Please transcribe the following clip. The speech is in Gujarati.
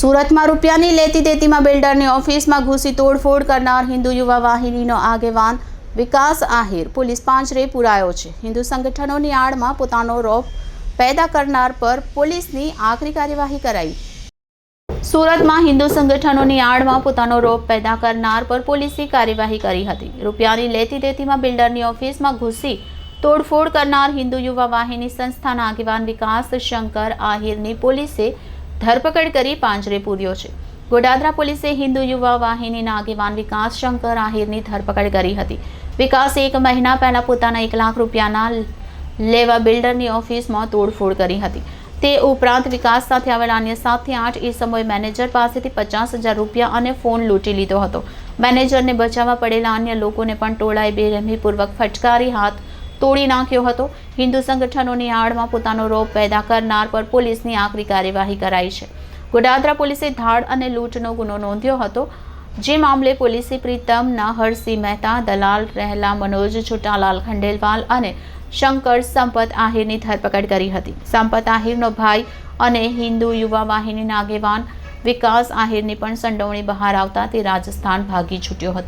સુરતમાં રૂપિયાની લેતી દેતીમાં બિલ્ડરની ઓફિસમાં ઘૂસી તોડફોડ કરનાર હિન્દુ યુવા વાહિનીનો આગેવાન વિકાસ આહિર પોલીસ પાંજરે પુરાયો છે। હિન્દુ સંગઠનોની આડમાં પોતાનો રોપ પેદા કરનાર પર પોલીસની આકરી કાર્યવાહી કરાઈ। સુરતમાં હિન્દુ સંગઠનોની આડમાં પોતાનો રોપ પેદા કરનાર પર પોલીસે કાર્યવાહી કરી હતી। રૂપિયાની લેતી દેતીમાં બિલ્ડરની ઓફિસમાં ઘૂસી તોડફોડ કરનાર હિન્દુ યુવા વાહિની સંસ્થાના આગેવાન વિકાસ શંકર આહિરની પોલીસે ધરપકડ કરી પાંજરે પૂર્યો છે। ગોડાદરા પોલીસે હિન્દુ યુવા વાહિનીના આગેવાન વિકાસ શંકર આહિરની ધરપકડ કરી હતી। વિકાસે 1 મહિના પહેલા પોતાના 1 લાખ રૂપિયાના લેવા બિલ્ડરની ઓફિસમાં તોડફોડ કરી હતી। તે ઉપરાંત વિકાસ સાથે આવેલા અન્ય 7 થી 8 ઇસમોએ મેનેજર પાસેથી 50,000 રૂપિયા અને ફોન લૂંટી લીધો હતો। મેનેજરને બચાવવા પડેલા અન્ય લોકોને પણ ટોળાએ બેરહેમીપૂર્વક ફટકારી હાથ તોડી નાખ્યો હતો। હિન્દુ સંગઠનોની આડમાં પોતાનો રોપ પેદા કરનાર પર પોલીસની આકરી કાર્યવાહી કરાઈ છે। ગોડાદરા પોલીસે ધાડ અને લૂંટનો ગુનો નોંધ્યો હતો, જે મામલે પોલીસે પ્રીતમના હરસિંહ મહેતા, દલાલ રહેલા મનોજ છોટાલાલ ખંડેલવાલ અને શંકર સંપત આહિરની ધરપકડ કરી હતી। સંપત આહિરનો ભાઈ અને હિન્દુ યુવા વાહિનીના આગેવાન વિકાસ આહિરની પણ સંડોવણી બહાર આવતા તે રાજસ્થાન ભાગી છૂટ્યો હતો।